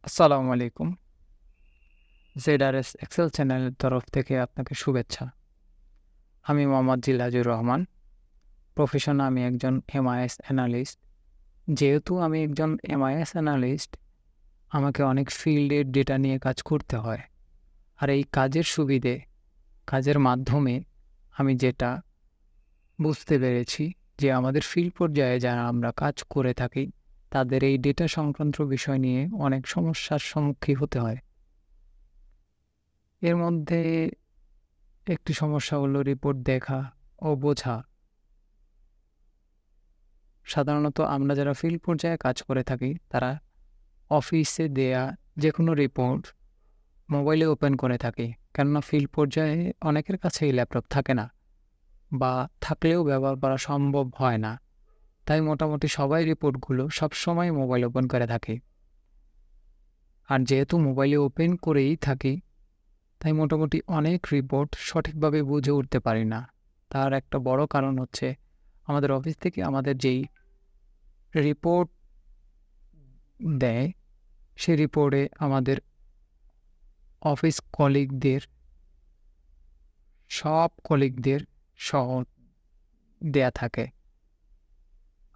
আসসালামু আলাইকুম। জেডআরএস এক্সেল চ্যানেলের তরফ থেকে আপনাকে শুভেচ্ছা। আমি মোহাম্মদ জিলাজুর রহমান। প্রফেশনে আমি একজন এমআইএস অ্যানালিস্ট। যেহেতু আমি একজন এমআইএস অ্যানালিস্ট, আমাকে অনেক ফিল্ডের ডেটা নিয়ে কাজ করতে হয়। আর এই কাজের সুবিধে, কাজের মাধ্যমে আমি যেটা বুঝতে পেরেছি যে আমাদের ফিল্ড পর্যায়ে যারা আমরা কাজ করে থাকি, তাদের এই ডেটা সংক্রান্ত বিষয় নিয়ে অনেক সমস্যার সম্মুখীন হতে হয়। এর মধ্যে একটি সমস্যা হলো রিপোর্ট দেখা ও বোঝা। সাধারণত আমরা যারা ফিল্ড পর্যায়ে কাজ করে থাকি, তারা অফিসে দেয়া যে কোনো রিপোর্ট মোবাইলে ওপেন করে থাকি। কেননা ফিল্ড পর্যায়ে অনেকের কাছেই ল্যাপটপ থাকে না, বা থাকলেও ব্যবহার করা সম্ভব হয় না। তাই মোটামুটি সবাই রিপোর্টগুলো সবসময় মোবাইল ওপেন করে থাকি। আর যেহেতু মোবাইলে ওপেন করেই থাকি, তাই মোটামুটি অনেক রিপোর্ট সঠিকভাবে বুঝে উঠতে পারি না। তার একটা বড় কারণ হচ্ছে আমাদের অফিস থেকে আমাদের যেই রিপোর্ট দেয়, সেই রিপোর্টে আমাদের অফিস সব কলিগদের সহ দেয়া থাকে,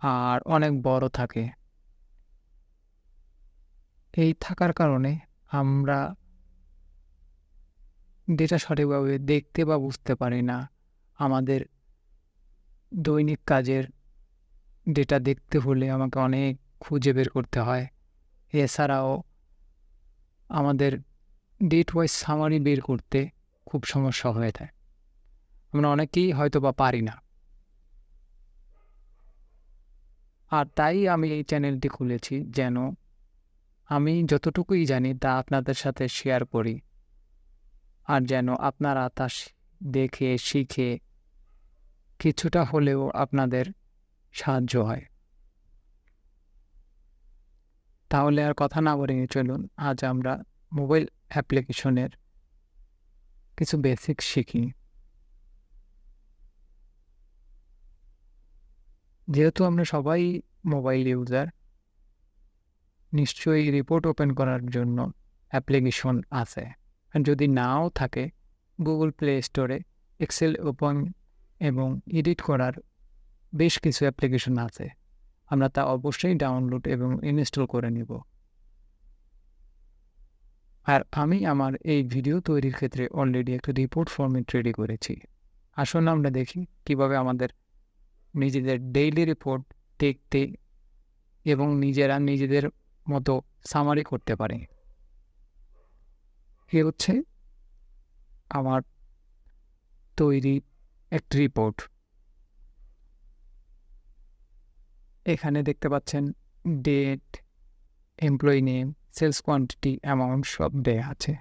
আর অনেক বড় থাকে। এই থাকার কারণে আমরা ডেটা সঠিকভাবে দেখতে বা বুঝতে পারি না। আমাদের দৈনিক কাজের ডেটা দেখতে হলে আমাকে অনেক খুঁজে বের করতে হয়। এছাড়াও আমাদের ডেট ওয়াইজ সামারি বের করতে খুব সমস্যা হয়ে থাকে। আমরা অনেকেই হয়তো বা পারি না। আর তাই আমি এই চ্যানেলটি খুলেছি, যেন আমি যতটুকুই জানি তা আপনাদের সাথে শেয়ার করি, আর যেন আপনারা তা দেখে শিখে কিছুটা হলেও আপনাদের সাহায্য হয়। তাহলে আর কথা না বাড়িয়ে চলুন, আজ আমরা মোবাইল অ্যাপ্লিকেশনের কিছু বেসিক শিখি। যেহেতু আমরা সবাই মোবাইল ইউজার, নিশ্চয়ই রিপোর্ট ওপেন করার জন্য অ্যাপ্লিকেশন আছে। আর যদি নাও থাকে, গুগল প্লে স্টোরে এক্সেল ওপেন এবং এডিট করার বেশ কিছু অ্যাপ্লিকেশন আছে। আমরা তা অবশ্যই ডাউনলোড এবং ইনস্টল করে নিব। আর আমি আমার এই ভিডিও তৈরির ক্ষেত্রে অলরেডি একটা রিপোর্ট ফরম্যাট রেডি করেছি। আসুন আমরা দেখি কিভাবে আমাদের নিজেদের ডেইলি রিপোর্ট দেখতে এবং নিজেরা নিজেদের মতো সামারি করতে পারি। এ হচ্ছে আমার তৈরি একটি রিপোর্ট। এখানে দেখতে পাচ্ছেন date, employee name, sales quantity, amount সব দেয়া আছে।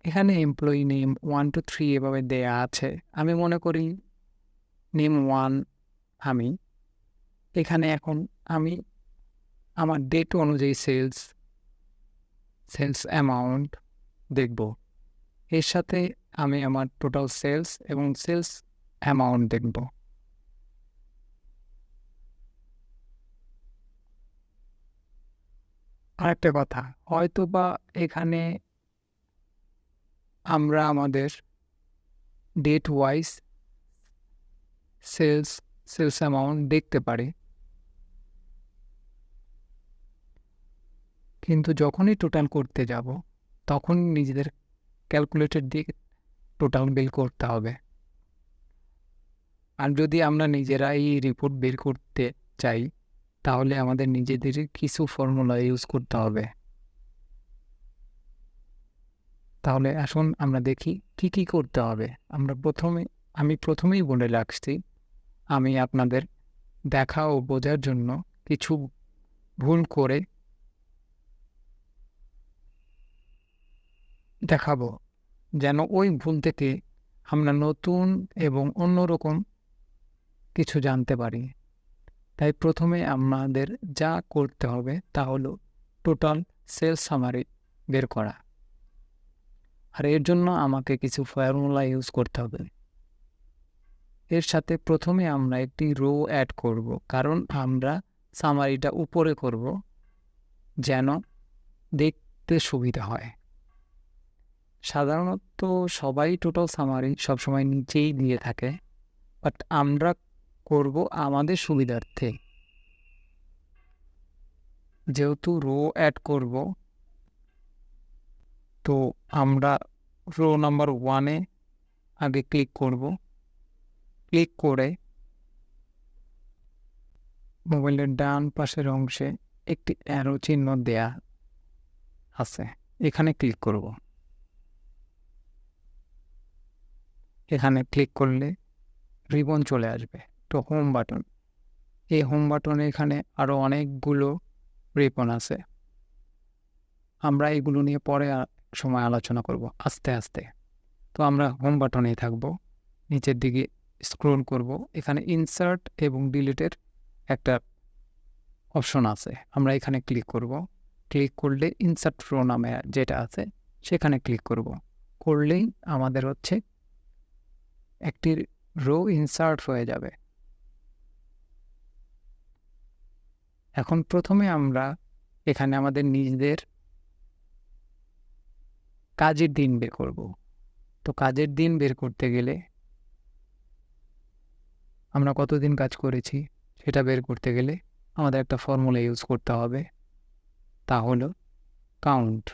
এখানে এমপ্লয়ি নেম 1 to 3 এভাবে দেয়া আছে। আমি মনে করি নেম 1 আমি। এখানে এখন আমি আমার ডেট অনুযায়ী সেলস অ্যামাউন্ট দেখব। এর সাথে আমি আমার টোটাল সেলস এবং সেলস অ্যামাউন্ট দেখব। আরেকটা কথা, হয়তো বা এখানে আমরা আমাদের ডেট ওয়াইজ সেলস অ্যামাউন্ট দেখতে পারি, কিন্তু যখনই টোটাল করতে যাব, তখন নিজেদের ক্যালকুলেটর দিয়ে টোটাল বের করতে হবে। আর যদি আমরা নিজেরাই রিপোর্ট বের করতে চাই, তাহলে আমাদের নিজেদের কিছু ফর্মুলা ইউজ করতে হবে। তাহলে আসুন আমরা দেখি কি কি করতে হবে। আমি প্রথমেই বলে রাখছি, আমি আপনাদের দেখা ও বোঝার জন্য কিছু ভুল করে দেখাবো, যেন ওই ভুল থেকে আমরা নতুন এবং অন্যরকম কিছু জানতে পারি। তাই প্রথমে আমাদের যা করতে হবে তা হলো টোটাল সেলস সামারি বের করা। আর এর জন্য আমাকে কিছু ফর্মুলা ইউজ করতে হবে। এর সাথে প্রথমে আমরা একটি রো অ্যাড করব, কারণ আমরা সামারিটা উপরে করব যেন দেখতে সুবিধা হয়। সাধারণত সবাই টোটাল সামারি সবসময় নিচেই দিয়ে থাকে, বাট আমরা করব আমাদের সুবিধার্থে। যেহেতু রো অ্যাড করব, তো আমরা রো নাম্বার 1-এ আগে ক্লিক করব। ক্লিক করে মোবাইলের ডান পাশের অংশে একটি অ্যারো চিহ্ন দেয়া আছে, এখানে ক্লিক করব। এখানে ক্লিক করলে রিবন চলে আসবে, তো হোম বাটন। এই হোম বাটনে এখানে আরও অনেকগুলো রিবন আছে, আমরা এগুলো নিয়ে পরে সময় আলোচনা করব আস্তে আস্তে। তো আমরা হোম বাটনেই থাকব। নিচের দিকে স্ক্রল করব, এখানে ইনসার্ট এবং ডিলিটের একটা অপশন আছে, আমরা এখানে ক্লিক করব। ক্লিক করলে ইনসার্ট রো নামে যেটা আছে সেখানে ক্লিক করব। করলেই আমাদের হচ্ছে একটি রো ইনসার্ট হয়ে যাবে। এখন প্রথমে আমরা এখানে আমাদের নিজেদের কাজের দিন বের করব। তো কাজের দিন বের করতে গেলে আমরা কতদিন কাজ করেছি সেটা বের করতে গেলে আমাদের একটা ফর্মুলা ইউজ করতে হবে, তা হলো কাউন্ট।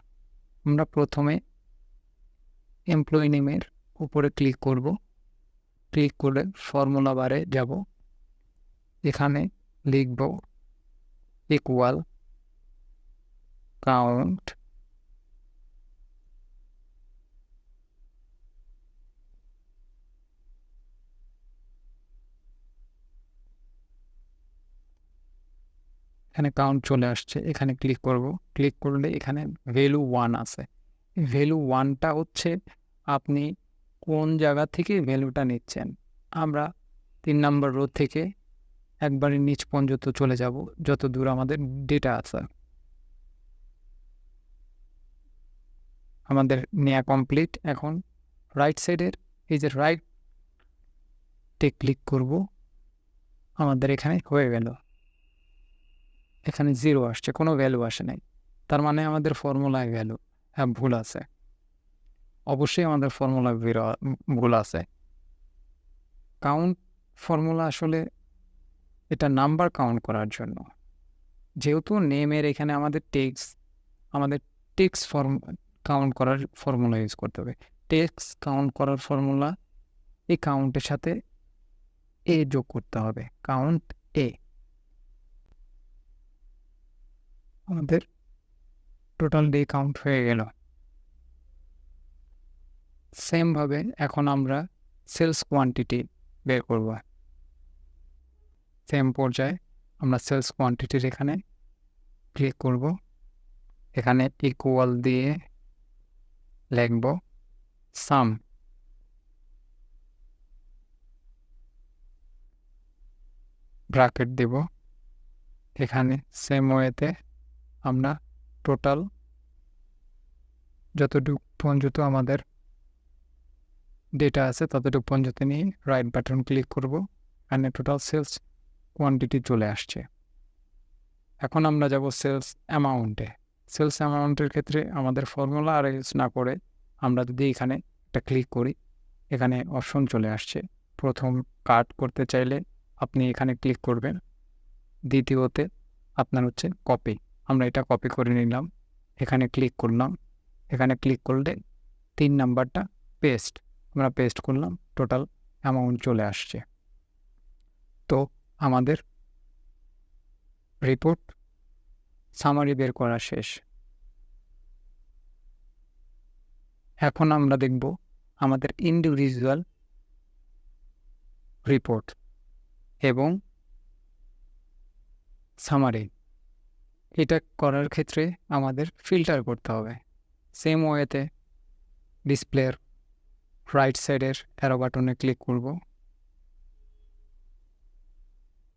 আমরা প্রথমে এমপ্লয়ি নেমের উপরে ক্লিক করব। ক্লিক করে ফর্মুলা বারে যাব, এখানে লিখব ইকুয়াল কাউন্ট এখানে কাউন্ট চলে আসছে, এখানে ক্লিক করব। ক্লিক করলে এখানে ভ্যালু 1 আছে। ভ্যালু 1টা হচ্ছে আপনি কোন জায়গা থেকে ভ্যালুটা নিচ্ছেন। আমরা 3 নম্বর রো থেকে একবারে নিচ পর্যন্ত চলে যাব, যত দূর আমাদের ডেটা আছে। আমাদের নেওয়া কমপ্লিট। এখন রাইট সাইডের এই যে রাইটে ক্লিক করব, আমাদের এখানে হয়ে গেল। এখানে 0 আসছে, কোনো ভ্যালু আসে নাই, তার মানে আমাদের ফর্মুলায় ভ্যালু ভুল আছে। অবশ্যই আমাদের ফর্মুলায় ভুল আছে। কাউন্ট ফর্মুলা আসলে এটা নাম্বার কাউন্ট করার জন্য। যেহেতু নেমের এখানে আমাদের টেক্স কাউন্ট করার ফর্মুলা ইউজ করতে হবে। টেক্স কাউন্ট করার ফর্মুলা এই কাউন্টের সাথে এ যোগ করতে হবে, কাউন্ট এ। আমাদের টোটাল ডে কাউন্ট হয়ে গেল। সেমভাবে এখন আমরা সেলস কোয়ান্টিটি বের করব। সেম পর্যায়ে আমরা সেলস কোয়ান্টিটির এখানে ক্লিক করব। এখানে ইকুয়াল দিয়ে লিখব সাম। ব্র্যাকেট দেব। এখানে সেম ওয়েতে আমরা টোটাল যতটুকু পর্যন্ত আমাদের ডেটা আছে ততটুকু পর্যন্ত নিয়ে রাইট বাটন ক্লিক করব। এখানে টোটাল সেলস কোয়ান্টিটি চলে আসছে। এখন আমরা যাব সেলস অ্যামাউন্টে। সেলস অ্যামাউন্টের ক্ষেত্রে আমাদের ফর্মুলা আর ইউজ না করে আমরা যদি এখানে একটা ক্লিক করি, এখানে অপশন চলে আসছে। প্রথম কাট করতে চাইলে আপনি এখানে ক্লিক করবেন। দ্বিতীয়তে আপনার হচ্ছে কপি, আমরা এটা কপি করে নিলাম, এখানে ক্লিক করলাম। এখানে ক্লিক করলে 3 নাম্বারটা পেস্ট, আমরা পেস্ট করলাম, টোটাল অ্যামাউন্ট চলে আসছে। তো আমাদের রিপোর্ট সামারি বের করা শেষ। এখন আমরা দেখব আমাদের ইন্ডিভিজুয়াল রিপোর্ট এবং সামারি। এটা করার ক্ষেত্রে আমাদের ফিল্টার করতে হবে। সেম ওয়েতে ডিসপ্লের রাইট সাইডের অ্যারো বাটনে ক্লিক করব।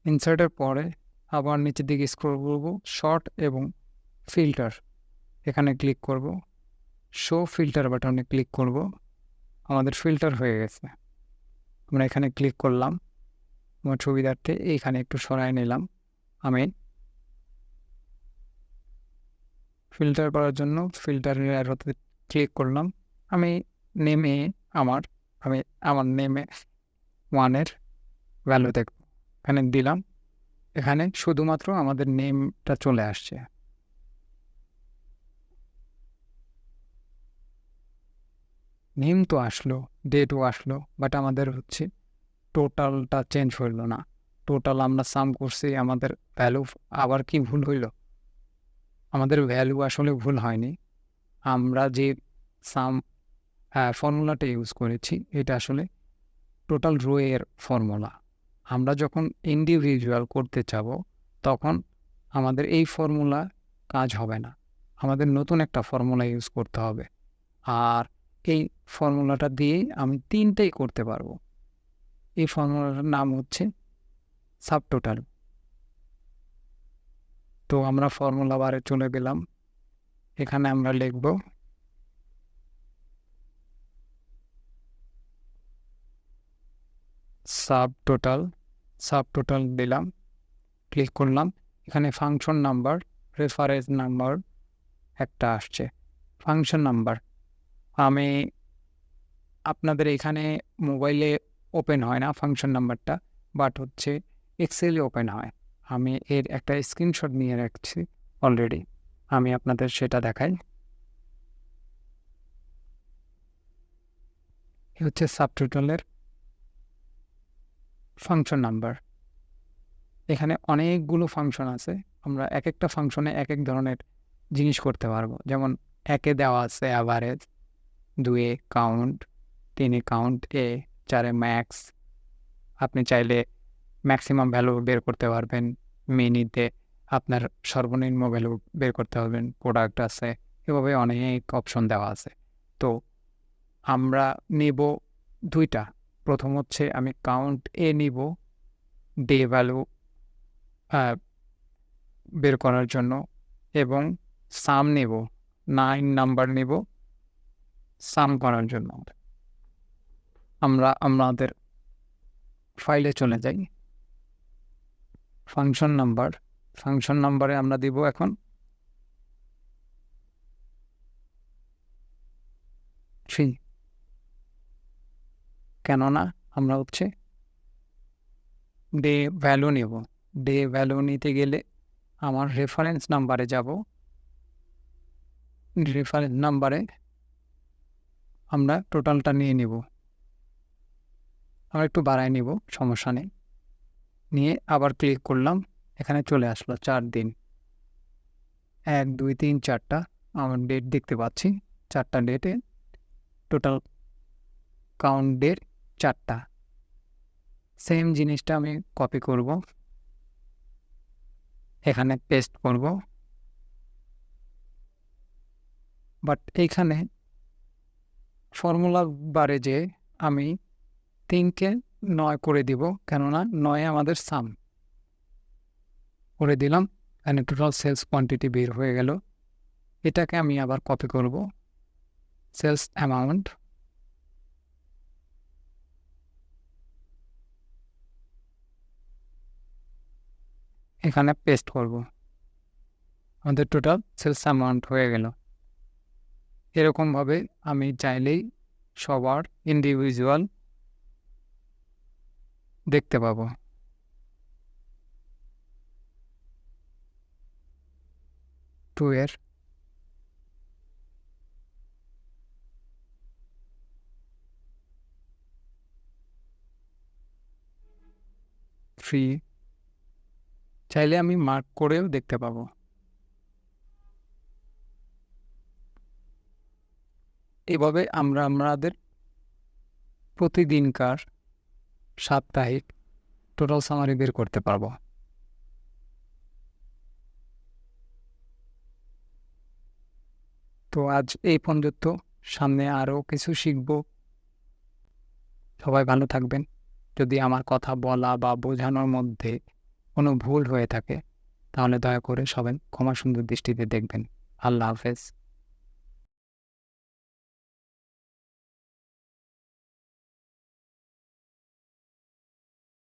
ইনসার্টের পরে আবার নিচের দিকে স্ক্রল করব, শর্ট এবং ফিল্টার এখানে ক্লিক করব। শো ফিল্টার বাটনে ক্লিক করব। আমাদের ফিল্টার হয়ে গেছে। আমরা এখানে ক্লিক করলাম, আমার সুবিধার্থে এইখানে একটু সরাই নিলাম। আমি ফিল্টার করার জন্য ফিল্টারের অ্যারোতে ক্লিক করলাম। আমি নেমে আমার নেমে 1 এর ভ্যালু দেখব। এখানে দিলাম। এখানে শুধুমাত্র আমাদের নেমটা চলে আসছে। নেম তো আসলো, ডেটও আসলো, বাট আমাদের হচ্ছে টোটালটা চেঞ্জ হইল না। টোটাল আমরা সাম করছি, আমাদের ভ্যালু আবার কি ভুল হইল? আমাদের ভ্যালু আসলে ভুল হয়নি। আমরা যে সাম ফর্মুলাটা ইউজ করেছি এটা আসলে টোটাল রো এর ফর্মুলা। আমরা যখন ইন্ডিভিজুয়াল করতে চাবো তখন আমাদের এই ফর্মুলা কাজ হবে না, আমাদের নতুন একটা ফর্মুলা ইউজ করতে হবে। আর এই ফর্মুলাটা দিয়েই আমি 3টাই করতে পারবো। এই ফর্মুলাটার নাম হচ্ছে সাবটোটাল। তো আমরা ফর্মুলা বারে চলে গেলাম। এখানে আমরা লিখব সাবটোটাল দিলাম, ক্লিক করলাম। এখানে ফাংশন নাম্বার, রেফারেন্স নাম্বার একটা আসছে। ফাংশন নাম্বার আমি আপনাদের এখানে মোবাইলে ওপেন হয় না ফাংশন নাম্বারটা, বাট হচ্ছে এক্সেলে ওপেন হয়। আমি এর একটা স্ক্রিনশট নিয়ে রাখছি অলরেডি, আমি আপনাদের সেটা দেখাই। এ হচ্ছে সাবটোটালের ফাংশন নাম্বার। এখানে অনেকগুলো ফাংশন আছে, আমরা এক একটা ফাংশনে এক এক ধরনের জিনিস করতে পারবো। যেমন 1-এ দেওয়া আছে অ্যাভারেজ, 2-এ কাউন্ট, 3-এ কাউন্ট, 4-এ ম্যাক্স। আপনি চাইলে ম্যাক্সিমাম ভ্যালু বের করতে পারবেন। মিনিতে আপনার সর্বনিম্ন ভ্যালু বের করতে পারবেন। প্রোডাক্ট আছে, এভাবে অনেক অপশন দেওয়া আছে। তো আমরা নেব 2টা। প্রথম হচ্ছে আমি কাউন্ট নিব ডে ভ্যালু বের করার জন্য, এবং সাম নেব 9 নাম্বার নেব সাম করার জন্য। আমরা আমাদের ফাইলে চলে যাই। ফাংশন নাম্বারে আমরা দিব এখন 3, কেননা আমরা হচ্ছে ডে ভ্যালু নেব। ডে ভ্যালু নিতে গেলে আমার রেফারেন্স নাম্বারে যাব। রেফারেন্স নাম্বারে আমরা টোটালটা নিয়ে নিব। আমরা একটু বাড়াই নিব, সমস্যা নেই। নিয়ে আবার ক্লিক করলাম, এখানে চলে আসলো 4 দিন। 1, 2, 3, 4টা আমার ডেট দেখতে পাচ্ছি। 4টা ডেটে টোটাল কাউন্ট ডেট 4টা। সেম জিনিসটা আমি কপি করব, এখানে পেস্ট করব। বাট এইখানে ফর্মুলা বারে যে আমি 3কে 9 করে দিব, কেননা 9 আমাদের সাম করে দিলাম। এখানে টোটাল সেলস কোয়ান্টিটি বের হয়ে গেল। এটাকে আমি আবার কপি করব, সেলস অ্যামাউন্ট, এখানে পেস্ট করব। আমাদের টোটাল সেলস অ্যামাউন্ট হয়ে গেল। এরকমভাবে আমি চাইলেই সবার ইন্ডিভিজুয়াল দেখতে পাবো। টু এর ফ্রি চাইলে আমি মার্ক করেও দেখতে পাবো। এভাবে আমরা আমাদের প্রতিদিনকার সাপ্তাহিক টোটাল সামারি বের করতে পারবো। তো আজ এই পর্যন্ত, সামনে আরও কিছু শিখব। সবাই ভালো থাকবেন। যদি আমার কথা বলা বা বোঝানোর মধ্যে কোনো ভুল হয়ে থাকে তাহলে দয়া করে সবাই ক্ষমা সুন্দর দৃষ্টিতে দেখবেন। আল্লাহ হাফেজ।